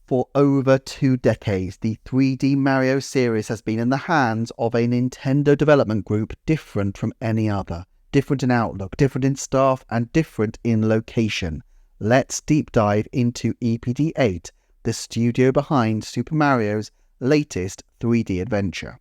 For over 2 decades, the 3D Mario series has been in the hands of a Nintendo development group different from any other. Different in outlook, different in staff, and different in location. Let's deep dive into EPD8, the studio behind Super Mario's latest 3D adventure.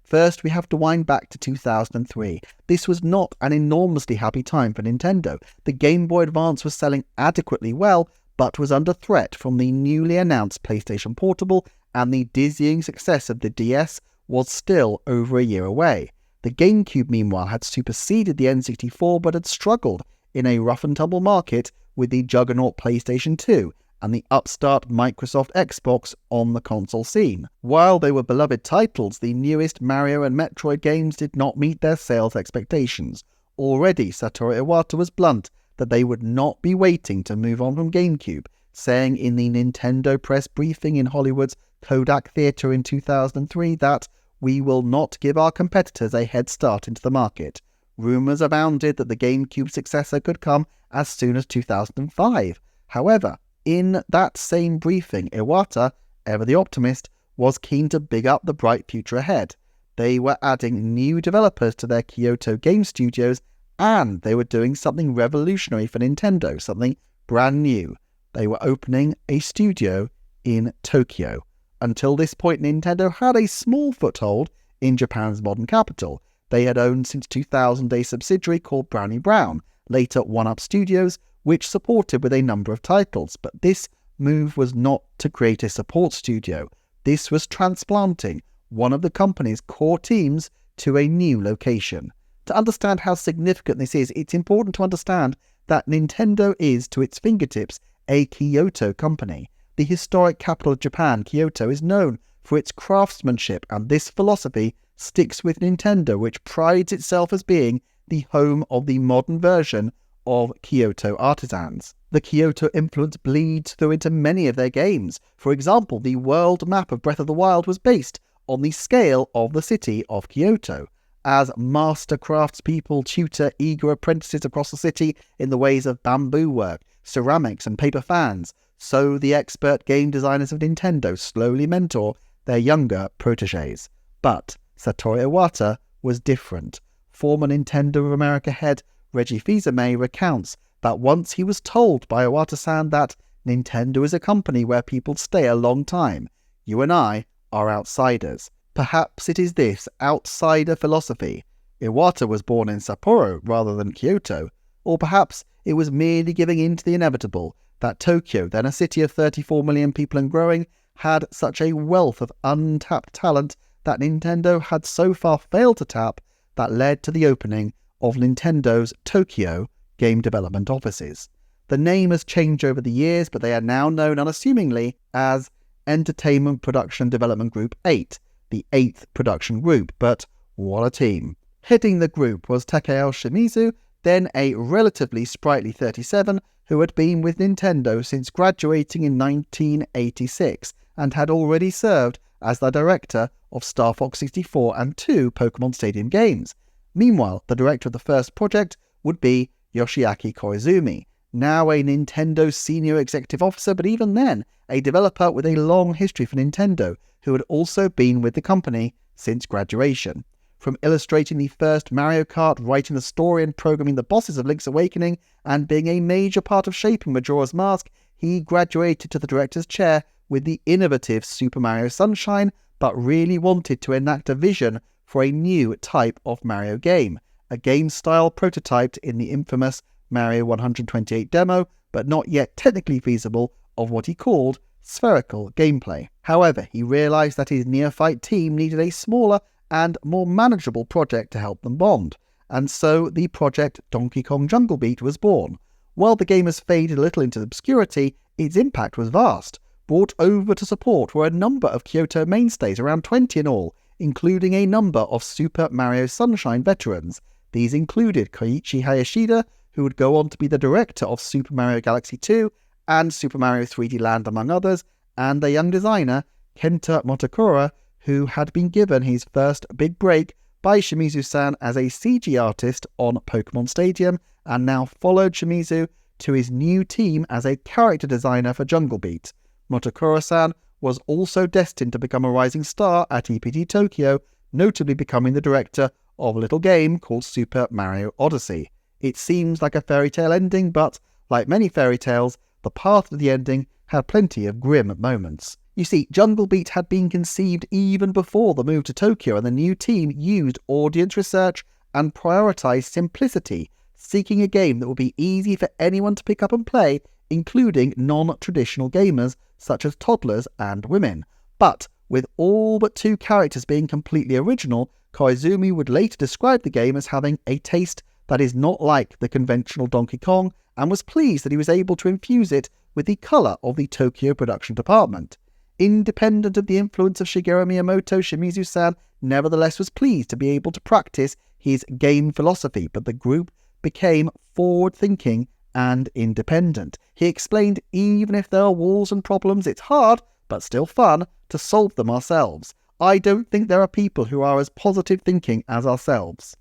First, we have to wind back to 2003. This was not an enormously happy time for Nintendo. The Game Boy Advance was selling adequately well, but was under threat from the newly announced PlayStation Portable, and the dizzying success of the DS was still over a year away. The GameCube, meanwhile, had superseded the N64 but had struggled in a rough-and-tumble market with the juggernaut PlayStation 2 and the upstart Microsoft Xbox on the console scene. While they were beloved titles, the newest Mario and Metroid games did not meet their sales expectations. Already, Satoru Iwata was blunt that they would not be waiting to move on from GameCube, saying in the Nintendo press briefing in Hollywood's Kodak Theatre in 2003 that "we will not give our competitors a head start into the market." Rumours abounded that the GameCube successor could come as soon as 2005. However, in that same briefing, Iwata, ever the optimist, was keen to big up the bright future ahead. They were adding new developers to their Kyoto game studios, and they were doing something revolutionary for Nintendo, something brand new. They were opening a studio in Tokyo. Until this point, Nintendo had a small foothold in Japan's modern capital. They had owned since 2000 a subsidiary called Brownie Brown, later 1UP Studios, which supported with a number of titles. But this move was not to create a support studio. This was transplanting one of the company's core teams to a new location. To understand how significant this is, it's important to understand that Nintendo is, to its fingertips, a Kyoto company. The historic capital of Japan, Kyoto, is known for its craftsmanship, and this philosophy sticks with Nintendo, which prides itself as being the home of the modern version of Kyoto artisans. The Kyoto influence bleeds through into many of their games. For example, the world map of Breath of the Wild was based on the scale of the city of Kyoto. As master craftspeople tutor eager apprentices across the city in the ways of bamboo work, ceramics and paper fans, so the expert game designers of Nintendo slowly mentor their younger protégés. But Satoru Iwata was different. Former Nintendo of America head Reggie Fils-Aimé recounts that once he was told by Iwata-san that Nintendo is a company where people stay a long time. You and I are outsiders. Perhaps it is this outsider philosophy. Iwata was born in Sapporo rather than Kyoto, or perhaps it was merely giving in to the inevitable that Tokyo, then a city of 34 million people and growing, had such a wealth of untapped talent that Nintendo had so far failed to tap that led to the opening of Nintendo's Tokyo game development offices. The name has changed over the years, but they are now known unassumingly as Entertainment Production Development Group 8, the 8th production group. But what a team. Heading the group was Takeo Shimizu, then a relatively sprightly 37 who had been with Nintendo since graduating in 1986 and had already served as the director of Star Fox 64 and 2 Pokemon Stadium games. Meanwhile, the director of the first project would be Yoshiaki Koizumi, now a Nintendo senior executive officer, but even then, a developer with a long history for Nintendo, who had also been with the company since graduation. From illustrating the first Mario Kart, writing the story and programming the bosses of Link's Awakening, and being a major part of shaping Majora's Mask, he graduated to the director's chair with the innovative Super Mario Sunshine, but really wanted to enact a vision for a new type of Mario game, a game style prototyped in the infamous Mario 128 demo, but not yet technically feasible, of what he called spherical gameplay. However, he realised that his neophyte team needed a smaller and more manageable project to help them bond, and so the project Donkey Kong Jungle Beat was born. While the game has faded a little into obscurity, its impact was vast. Brought over to support were a number of Kyoto mainstays, around 20 in all, including a number of Super Mario Sunshine veterans. These included Koichi Hayashida, who would go on to be the director of Super Mario Galaxy 2 and Super Mario 3D Land among others, and the young designer Kenta Motakura, who had been given his first big break by Shimizu-san as a CG artist on Pokemon Stadium, and now followed Shimizu to his new team as a character designer for Jungle Beat. Motokura-san was also destined to become a rising star at EPT Tokyo, notably becoming the director of a little game called Super Mario Odyssey. It seems like a fairy tale ending, but like many fairy tales, the path to the ending had plenty of grim moments. You see, Jungle Beat had been conceived even before the move to Tokyo, and the new team used audience research and prioritised simplicity, seeking a game that would be easy for anyone to pick up and play, including non-traditional gamers such as toddlers and women. But with all but 2 characters being completely original, Koizumi would later describe the game as having a taste that is not like the conventional Donkey Kong, and was pleased that he was able to infuse it with the colour of the Tokyo production department. Independent of the influence of Shigeru Miyamoto, Shimizu-san nevertheless was pleased to be able to practice his game philosophy, but the group became forward-thinking and independent. He explained, even if there are walls and problems, it's hard, but still fun, to solve them ourselves. I don't think there are people who are as positive thinking as ourselves.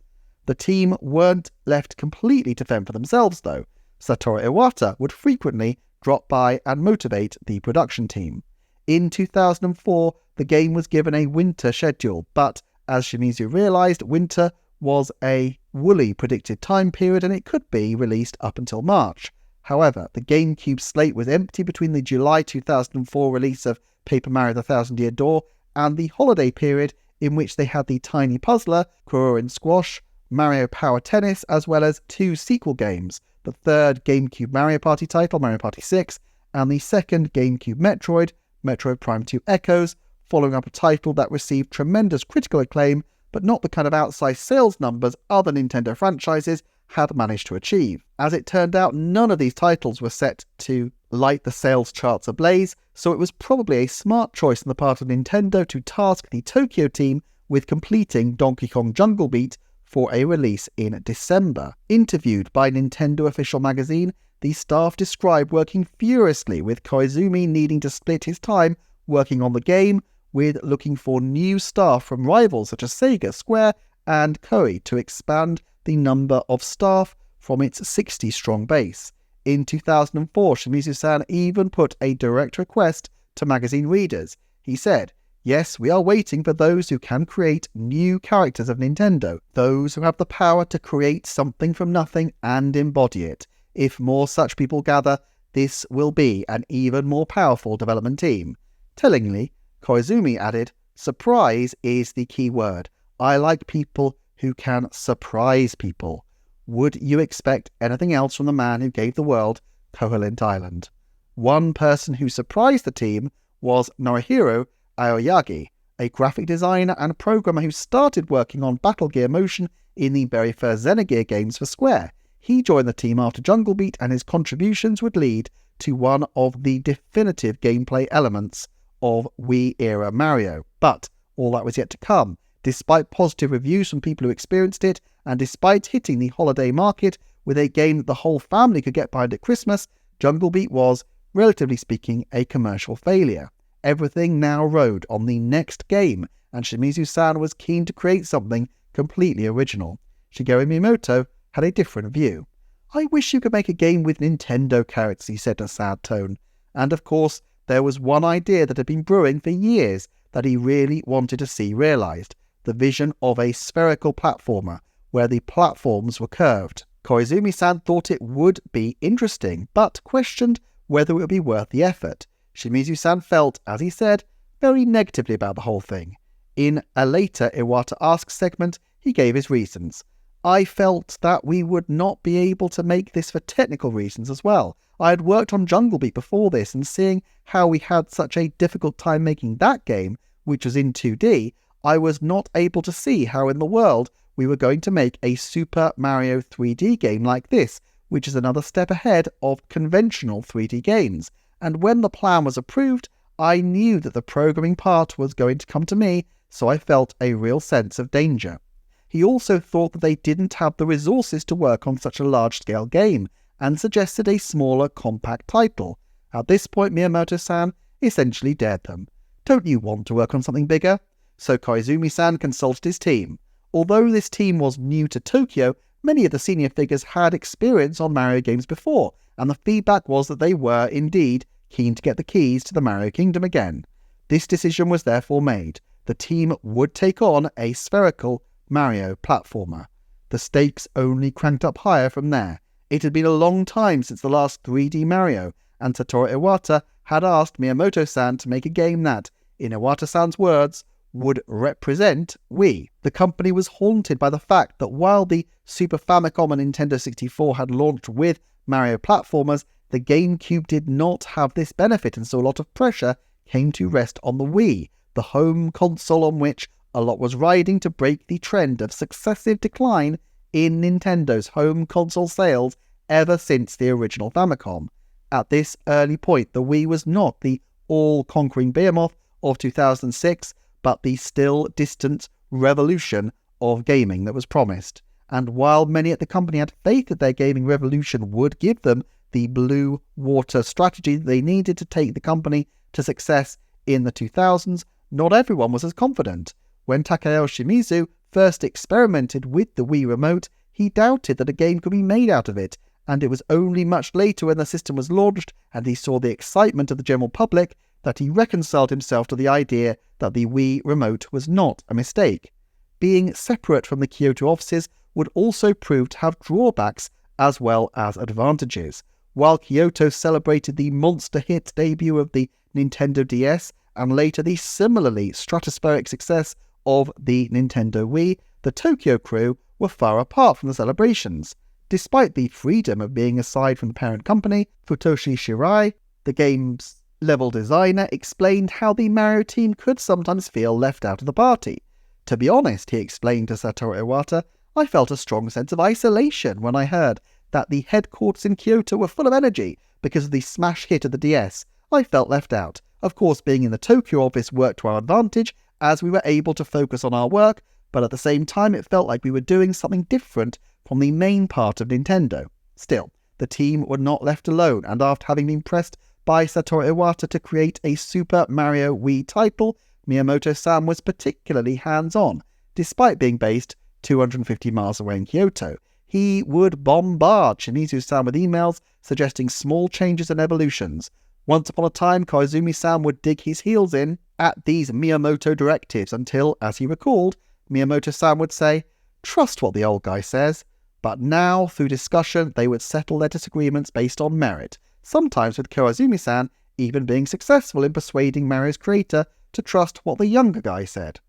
The team weren't left completely to fend for themselves, though. Satoru Iwata would frequently drop by and motivate the production team. In 2004, the game was given a winter schedule, but as Shimizu realised, winter was a woolly predicted time period and it could be released up until March. However, the GameCube slate was empty between the July 2004 release of Paper Mario The Thousand Year Door and the holiday period in which they had the tiny puzzler, Kururin Squash, Mario Power Tennis, as well as 2 sequel games, the third GameCube Mario Party title, Mario Party 6, and the second GameCube Metroid, Metroid Prime 2 Echoes, following up a title that received tremendous critical acclaim, but not the kind of outsized sales numbers other Nintendo franchises had managed to achieve. As it turned out, none of these titles were set to light the sales charts ablaze, so it was probably a smart choice on the part of Nintendo to task the Tokyo team with completing Donkey Kong Jungle Beat for a release in December. Interviewed by Nintendo Official Magazine, the staff described working furiously, with Koizumi needing to split his time working on the game with looking for new staff from rivals such as Sega, Square and Koei to expand the number of staff from its 60-strong base. In 2004, Shimizu-san even put a direct request to magazine readers. He said, "Yes, we are waiting for those who can create new characters of Nintendo, those who have the power to create something from nothing and embody it. If more such people gather, this will be an even more powerful development team." Tellingly, Koizumi added, "Surprise is the key word. I like people who can surprise people. Would you expect anything else from the man who gave the world Koholint Island?" One person who surprised the team was Norihiro Aoyagi, a graphic designer and programmer who started working on Battle Gear Motion in the very first Xenogear games for Square. He joined the team after Jungle Beat, and his contributions would lead to one of the definitive gameplay elements of Wii-era Mario. But all that was yet to come. Despite positive reviews from people who experienced it, and despite hitting the holiday market with a game that the whole family could get behind at Christmas, Jungle Beat was, relatively speaking, a commercial failure. Everything now rode on the next game, and Shimizu-san was keen to create something completely original. Shigeru Miyamoto had a different view. "I wish you could make a game with Nintendo characters," he said in a sad tone. And of course, there was one idea that had been brewing for years that he really wanted to see realised: the vision of a spherical platformer, where the platforms were curved. Koizumi-san thought it would be interesting, but questioned whether it would be worth the effort. Shimizu-san felt, as he said, very negatively about the whole thing. In a later Iwata Asks segment, he gave his reasons. "I felt that we would not be able to make this for technical reasons as well. I had worked on Jungle Beat before this, and seeing how we had such a difficult time making that game, which was in 2D, I was not able to see how in the world we were going to make a Super Mario 3D game like this, which is another step ahead of conventional 3D games. And when the plan was approved, I knew that the programming part was going to come to me, so I felt a real sense of danger." He also thought that they didn't have the resources to work on such a large-scale game, and suggested a smaller, compact title. At this point, Miyamoto-san essentially dared them. "Don't you want to work on something bigger?" So Koizumi-san consulted his team. Although this team was new to Tokyo, many of the senior figures had experience on Mario games before, and the feedback was that they were, indeed, keen to get the keys to the Mario Kingdom again. This decision was therefore made. The team would take on a spherical Mario platformer. The stakes only cranked up higher from there. It had been a long time since the last 3D Mario, and Satoru Iwata had asked Miyamoto-san to make a game that, in Iwata-san's words, would represent Wii. The company was haunted by the fact that while the Super Famicom and Nintendo 64 had launched with Mario platformers, the GameCube did not have this benefit, and so a lot of pressure came to rest on the Wii, the home console on which a lot was riding to break the trend of successive decline in Nintendo's home console sales ever since the original Famicom. At this early point, the Wii was not the all-conquering behemoth of 2006, but the still distant revolution of gaming that was promised. And while many at the company had faith that their gaming revolution would give them the blue water strategy that they needed to take the company to success in the 2000s, not everyone was as confident. When Takeo Shimizu first experimented with the Wii Remote, he doubted that a game could be made out of it, and it was only much later when the system was launched and he saw the excitement of the general public that he reconciled himself to the idea that the Wii Remote was not a mistake. Being separate from the Kyoto offices would also prove to have drawbacks as well as advantages. While Kyoto celebrated the monster hit debut of the Nintendo DS and later the similarly stratospheric success of the Nintendo Wii, the Tokyo crew were far apart from the celebrations. Despite the freedom of being aside from the parent company, Futoshi Shirai, the game's level designer, explained how the Mario team could sometimes feel left out of the party. To be honest, he explained to Satoru Iwata, I felt a strong sense of isolation when I heard that the headquarters in Kyoto were full of energy because of the smash hit of the DS. I felt left out. Of course, being in the Tokyo office worked to our advantage as we were able to focus on our work, but at the same time it felt like we were doing something different from the main part of Nintendo. Still, the team were not left alone, and after having been pressed by Satoru Iwata to create a Super Mario Wii title, Miyamoto-san was particularly hands-on. Despite being based 250 miles away in Kyoto, he would bombard Shimizu-san with emails suggesting small changes and evolutions. Once upon a time, Koizumi-san would dig his heels in at these Miyamoto directives until, as he recalled, Miyamoto-san would say, "Trust what the old guy says." But now, through discussion, they would settle their disagreements based on merit, sometimes with Koizumi-san even being successful in persuading Mario's creator to trust what the younger guy said.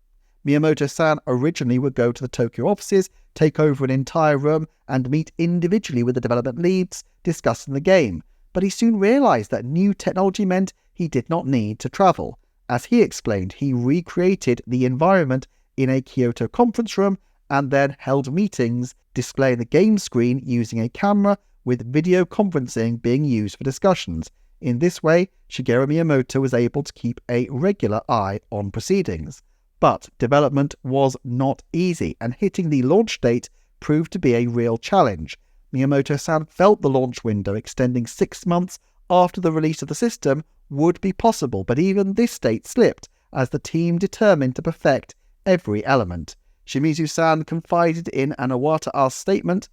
Miyamoto-san originally would go to the Tokyo offices, take over an entire room, and meet individually with the development leads discussing the game, but he soon realised that new technology meant he did not need to travel. As he explained, he recreated the environment in a Kyoto conference room and then held meetings displaying the game screen using a camera, with video conferencing being used for discussions. In this way, Shigeru Miyamoto was able to keep a regular eye on proceedings. But development was not easy, and hitting the launch date proved to be a real challenge. Miyamoto-san felt the launch window extending 6 months after the release of the system would be possible, but even this date slipped as the team determined to perfect every element. Shimizu-san confided in an Iwata-asked statement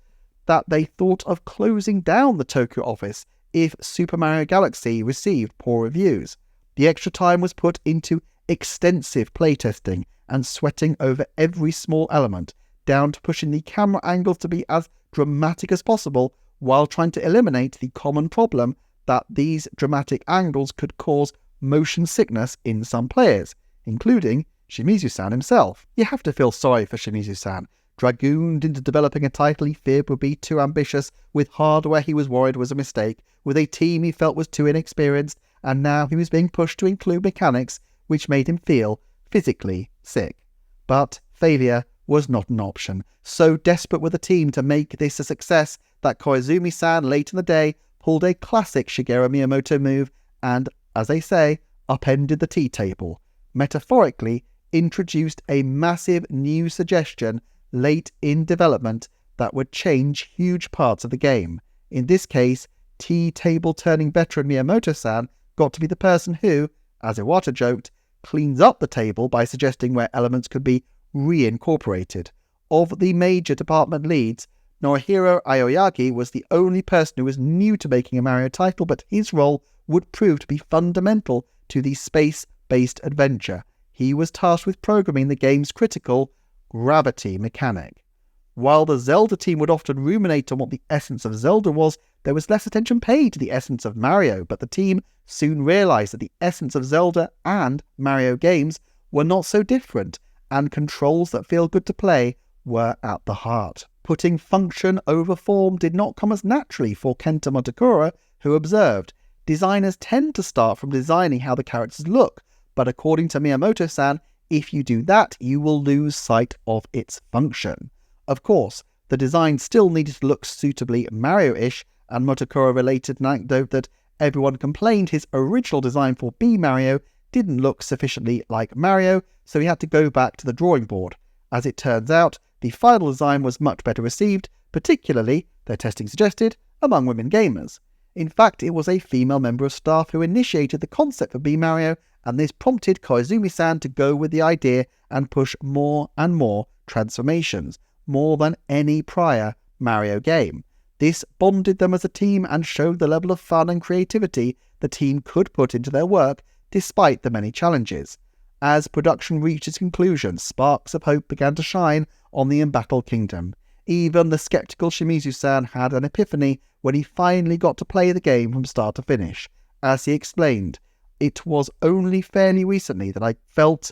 that they thought of closing down the Tokyo office if Super Mario Galaxy received poor reviews. The extra time was put into extensive playtesting and sweating over every small element, down to pushing the camera angles to be as dramatic as possible while trying to eliminate the common problem that these dramatic angles could cause motion sickness in some players, including Shimizu-san himself. You have to feel sorry for Shimizu-san, dragooned into developing a title he feared would be too ambitious, with hardware he was worried was a mistake, with a team he felt was too inexperienced, and now he was being pushed to include mechanics which made him feel physically sick. But failure was not an option. So desperate were the team to make this a success that Koizumi-san late in the day pulled a classic Shigeru Miyamoto move and, as they say, upended the tea table. Metaphorically, introduced a massive new suggestion late in development that would change huge parts of the game. In this case, tea table turning veteran Miyamoto-san got to be the person who, as Iwata joked, cleans up the table by suggesting where elements could be reincorporated. Of the major department leads, Norihiro Aoyagi was the only person who was new to making a Mario title, but his role would prove to be fundamental to the space-based adventure. He was tasked with programming the game's critical gravity mechanic. While the Zelda team would often ruminate on what the essence of Zelda was, there was less attention paid to the essence of Mario, but the team soon realised that the essence of Zelda and Mario games were not so different, and controls that feel good to play were at the heart. Putting function over form did not come as naturally for Kenta Motakura, who observed, "Designers tend to start from designing how the characters look, but according to Miyamoto-san, if you do that, you will lose sight of its function." Of course, the design still needed to look suitably Mario-ish, and Motakura related an anecdote that everyone complained his original design for B Mario didn't look sufficiently like Mario, so he had to go back to the drawing board. As it turns out, the final design was much better received, particularly, their testing suggested, among women gamers. In fact, it was a female member of staff who initiated the concept for B Mario, and this prompted Koizumi-san to go with the idea and push more and more transformations, more than any prior Mario game. This bonded them as a team and showed the level of fun and creativity the team could put into their work despite the many challenges. As production reached its conclusion, sparks of hope began to shine on the embattled kingdom. Even the skeptical Shimizu-san had an epiphany when he finally got to play the game from start to finish. As he explained, "It was only fairly recently that I felt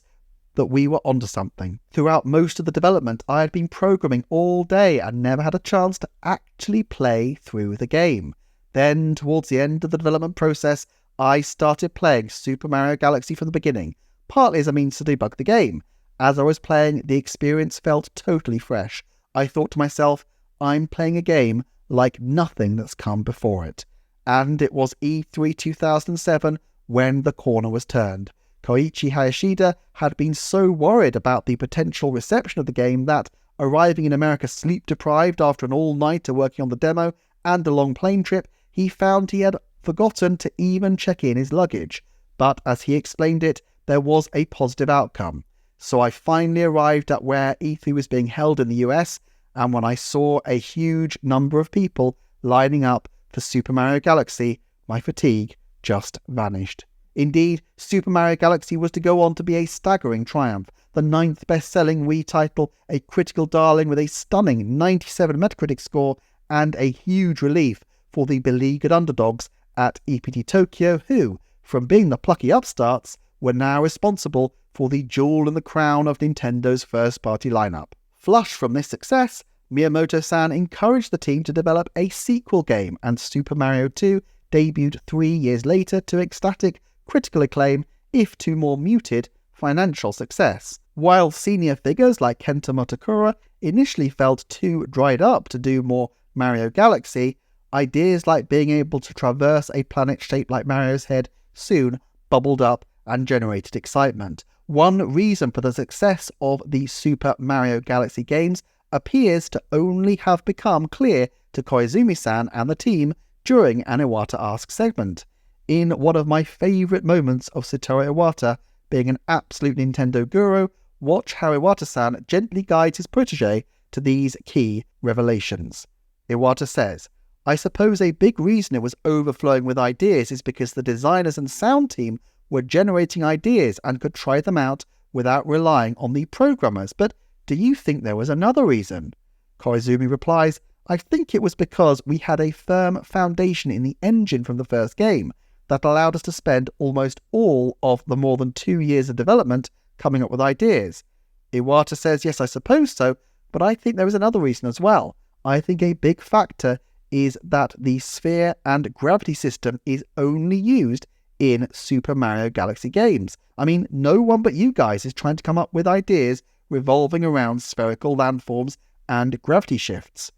that we were onto something. Throughout most of the development, I had been programming all day and never had a chance to actually play through the game. Then, towards the end of the development process, I started playing Super Mario Galaxy from the beginning, partly as a means to debug the game. As I was playing, the experience felt totally fresh. I thought to myself, I'm playing a game like nothing that's come before it." And it was E3 2007 when the corner was turned. Koichi Hayashida had been so worried about the potential reception of the game that, arriving in America sleep-deprived after an all-nighter working on the demo and a long plane trip, he found he had forgotten to even check in his luggage. But as he explained it, there was a positive outcome. "So I finally arrived at where E3 was being held in the US, and when I saw a huge number of people lining up for Super Mario Galaxy, my fatigue just vanished." Indeed, Super Mario Galaxy was to go on to be a staggering triumph, the 9th best-selling Wii title, a critical darling with a stunning 97 Metacritic score, and a huge relief for the beleaguered underdogs at EPT Tokyo who, from being the plucky upstarts, were now responsible for the jewel in the crown of Nintendo's first-party lineup. Flush from this success, Miyamoto-san encouraged the team to develop a sequel game, and Super Mario 2 debuted 3 years later to ecstatic critical acclaim, if to more muted financial success. While senior figures like Kenta Motakura initially felt too dried up to do more Mario Galaxy, ideas like being able to traverse a planet shaped like Mario's head soon bubbled up and generated excitement. One reason for the success of the Super Mario Galaxy games appears to only have become clear to Koizumi-san and the team during an Iwata Ask segment. In one of my favourite moments of Satoru Iwata, being an absolute Nintendo guru, watch how Iwata-san gently guides his protege to these key revelations. Iwata says, "I suppose a big reason it was overflowing with ideas is because the designers and sound team were generating ideas and could try them out without relying on the programmers. But do you think there was another reason?" Koizumi replies, "I think it was because we had a firm foundation in the engine from the first game that allowed us to spend almost all of the more than 2 years of development coming up with ideas." Iwata says, "Yes, I suppose so, but I think there is another reason as well. I think a big factor is that the sphere and gravity system is only used in Super Mario Galaxy games. I mean, no one but you guys is trying to come up with ideas revolving around spherical landforms and gravity shifts."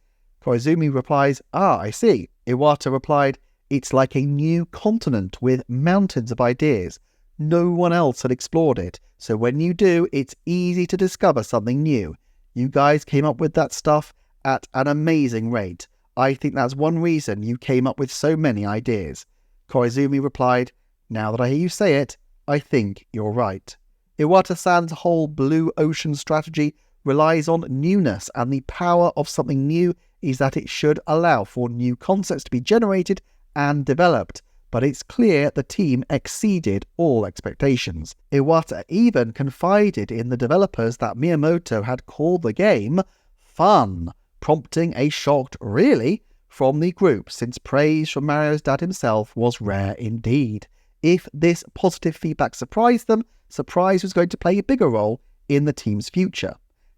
Koizumi replies, I see." Iwata replied, "It's like a new continent with mountains of ideas. No one else had explored it, so when you do, it's easy to discover something new. You guys came up with that stuff at an amazing rate. I think that's one reason you came up with so many ideas." Koizumi replied, "Now that I hear you say it, I think you're right." Iwata-san's whole blue ocean strategy relies on newness, and the power of something new is that it should allow for new concepts to be generated and developed. but it's clear the team exceeded all expectations. Iwata even confided in the developers that Miyamoto had called the game fun, prompting a shocked "really?" from the group, since praise from Mario's dad himself was rare indeed. If this positive feedback surprised them, surprise was going to play a bigger role in the team's future.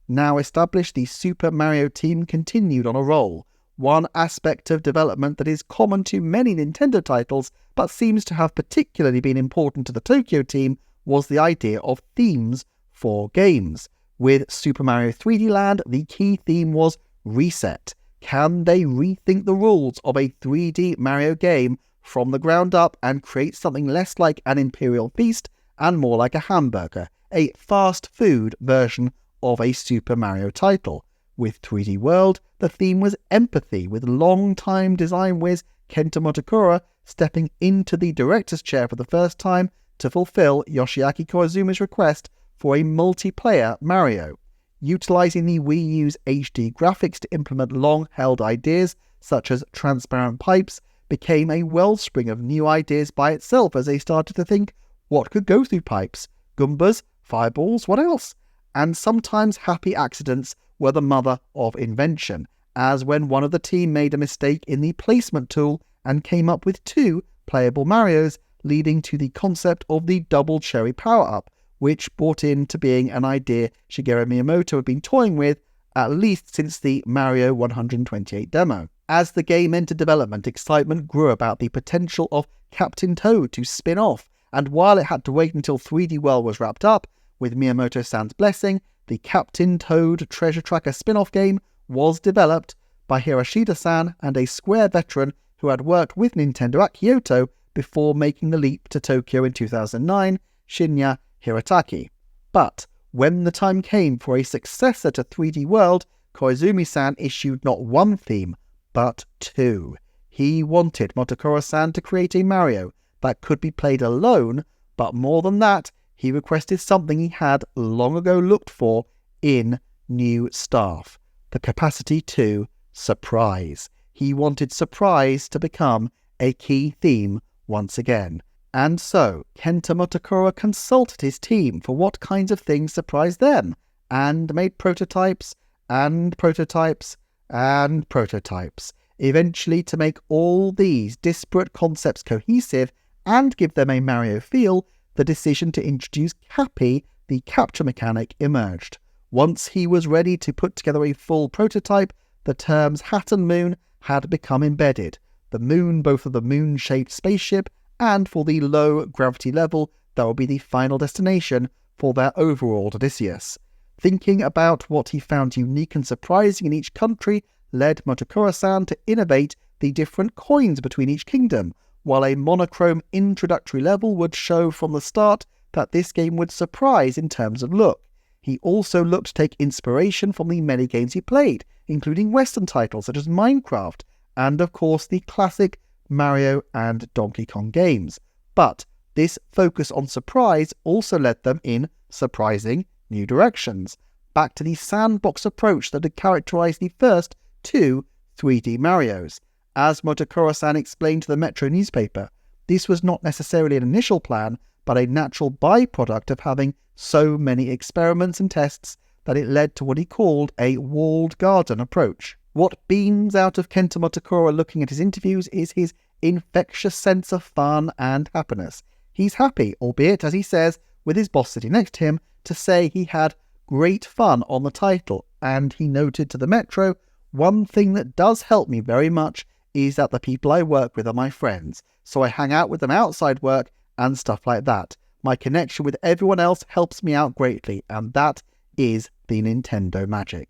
Now established, the Super Mario team continued on a roll. One aspect of development that is common to many Nintendo titles, but seems to have particularly been important to the Tokyo team, was the idea of themes for games. With Super Mario 3D Land, the key theme was reset. Can they rethink the rules of a 3D Mario game from the ground up and create something less like an Imperial Feast and more like a hamburger, a fast food version of a Super Mario title? With 3D World, the theme was empathy, with long-time design whiz Kenta Motakura stepping into the director's chair for the first time to fulfill Yoshiaki Koizumi's request for a multiplayer Mario. Utilizing the Wii U's HD graphics to implement long-held ideas, such as transparent pipes, became a wellspring of new ideas by itself as they started to think, what could go through pipes? Goombas? Fireballs? What else? And sometimes happy accidents were the mother of invention, as when one of the team made a mistake in the placement tool and came up with 2 playable Marios, leading to the concept of the double cherry power-up, which brought into being an idea Shigeru Miyamoto had been toying with at least since the Mario 128 demo. As the game entered development, excitement grew about the potential of Captain Toad to spin off, and while it had to wait until 3D World was wrapped up, with Miyamoto-san's blessing, the Captain Toad Treasure Tracker spin-off game was developed by Hiroshita-san and a Square veteran who had worked with Nintendo at Kyoto before making the leap to Tokyo in 2009, Shinya Hirataki. But when the time came for a successor to 3D World, Koizumi-san issued not one theme, but 2. He wanted Motakura-san to create a Mario that could be played alone, but more than that, he requested something he had long ago looked for in new staff: the capacity to surprise. He wanted surprise to become a key theme once again. And so, Kenta Motakura consulted his team for what kinds of things surprised them, and made prototypes, and prototypes, and prototypes, eventually to make all these disparate concepts cohesive and give them a Mario feel. The decision to introduce Cappy, the capture mechanic, emerged. Once he was ready to put together a full prototype, the terms Hat and Moon had become embedded. The moon both of the moon-shaped spaceship and for the low gravity level that would be the final destination for their overworld Odysseus. Thinking about what he found unique and surprising in each country led Motakura-san to innovate the different coins between each kingdom, while a monochrome introductory level would show from the start that this game would surprise in terms of look. He also looked to take inspiration from the many games he played, including Western titles such as Minecraft, and of course the classic Mario and Donkey Kong games. But this focus on surprise also led them in surprising new directions, back to the sandbox approach that had characterized the first 2 3D Marios. As Motakura-san explained to the Metro newspaper, this was not necessarily an initial plan, but a natural byproduct of having so many experiments and tests that it led to what he called a walled garden approach. What beams out of Kenta Motakura looking at his interviews is his infectious sense of fun and happiness. He's happy, albeit, as he says, with his boss sitting next to him, to say he had great fun on the title, and he noted to the Metro, "One thing that does help me very much is that the people I work with are my friends, so I hang out with them outside work and stuff like that. My connection with everyone else helps me out greatly, and that is the Nintendo magic."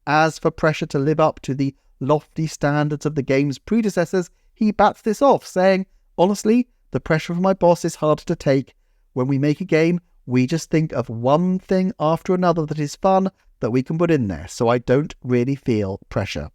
As for pressure to live up to the lofty standards of the game's predecessors, he bats this off, saying, "Honestly, the pressure from my boss is harder to take. When we make a game, we just think of one thing after another that is fun that we can put in there, so I don't really feel pressure."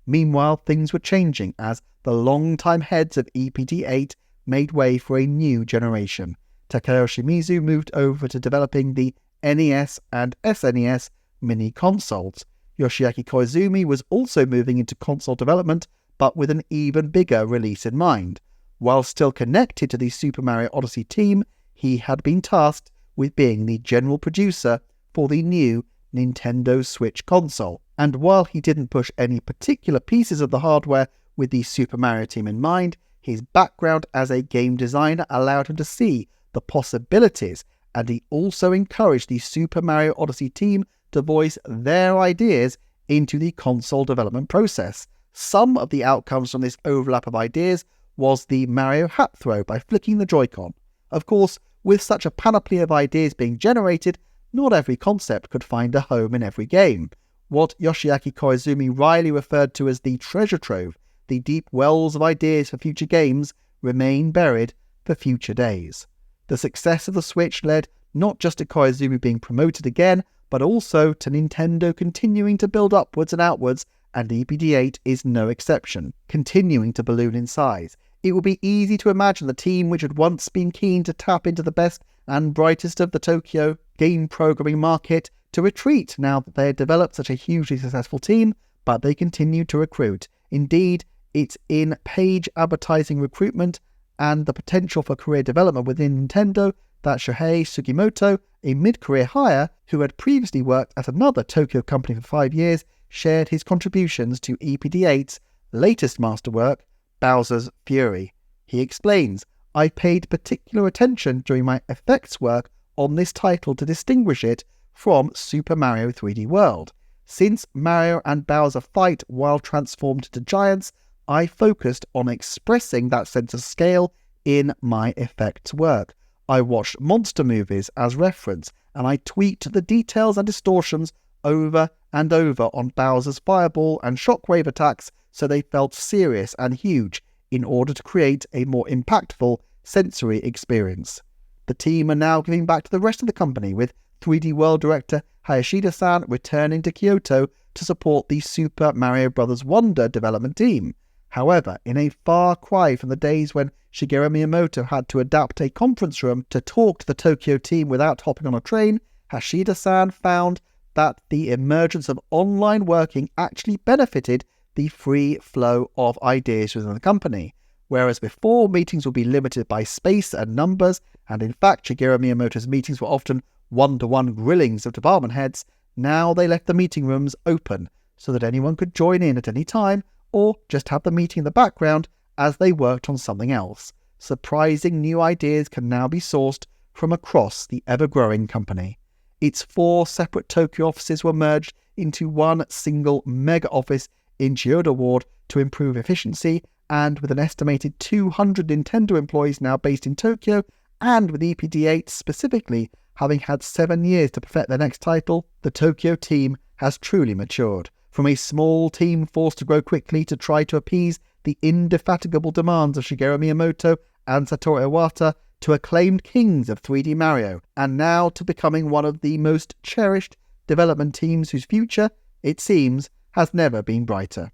Meanwhile, things were changing as the long-time heads of EPD8 made way for a new generation. Takeo Shimizu moved over to developing the NES and SNES mini consoles. Yoshiaki Koizumi was also moving into console development, but with an even bigger release in mind. While still connected to the Super Mario Odyssey team, he had been tasked with being the general producer for the new Nintendo Switch console. And while he didn't push any particular pieces of the hardware with the Super Mario team in mind, his background as a game designer allowed him to see the possibilities, and he also encouraged the Super Mario Odyssey team to voice their ideas into the console development process. Some of the outcomes from this overlap of ideas was the Mario hat throw by flicking the Joy-Con. Of course, with such a panoply of ideas being generated, not every concept could find a home in every game. What Yoshiaki Koizumi wryly referred to as the treasure trove, the deep wells of ideas for future games, remain buried for future days. The success of the Switch led not just to Koizumi being promoted again, but also to Nintendo continuing to build upwards and outwards, and EPD8 is no exception, continuing to balloon in size. It would be easy to imagine the team which had once been keen to tap into the best and brightest of the Tokyo game programming market to retreat now that they had developed such a hugely successful team, but they continue to recruit. Indeed, it's in paid advertising recruitment and the potential for career development within Nintendo that Shohei Sugimoto, a mid-career hire who had previously worked at another Tokyo company for 5 years, shared his contributions to EPD8's latest masterwork, Bowser's Fury. He explains, "I paid particular attention during my effects work on this title to distinguish it from Super Mario 3D World. Since Mario and Bowser fight while transformed into giants, I focused on expressing that sense of scale in my effects work. I watched monster movies as reference, and I tweaked the details and distortions over and over on Bowser's fireball and shockwave attacks so they felt serious and huge in order to create a more impactful sensory experience." The team are now giving back to the rest of the company, with 3D World director Hayashida-san returning to Kyoto to support the Super Mario Bros. Wonder development team. However, in a far cry from the days when Shigeru Miyamoto had to adapt a conference room to talk to the Tokyo team without hopping on a train, Hashida-san found that the emergence of online working actually benefited the free flow of ideas within the company. Whereas before, meetings would be limited by space and numbers, and in fact Shigeru Miyamoto's meetings were often one-to-one grillings of department heads, now they left the meeting rooms open so that anyone could join in at any time, or just have the meeting in the background as they worked on something else. Surprising new ideas can now be sourced from across the ever-growing company. Its 4 separate Tokyo offices were merged into one single mega office in Chiyoda Ward to improve efficiency, and with an estimated 200 Nintendo employees now based in Tokyo, and with EPD8 specifically having had 7 years to perfect their next title, the Tokyo team has truly matured. From a small team forced to grow quickly to try to appease the indefatigable demands of Shigeru Miyamoto and Satoru Iwata, to acclaimed kings of 3D Mario, and now to becoming one of the most cherished development teams whose future, it seems, has never been brighter.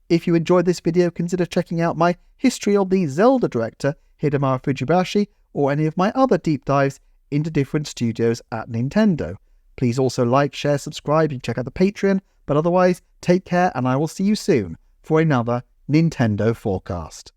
If you enjoyed this video, consider checking out my history of the Zelda director, Hidemaru Fujibashi, or any of my other deep dives into different studios at Nintendo. Please also like, share, subscribe, and check out the Patreon, but otherwise, take care and I will see you soon for another Nintendo Forecast.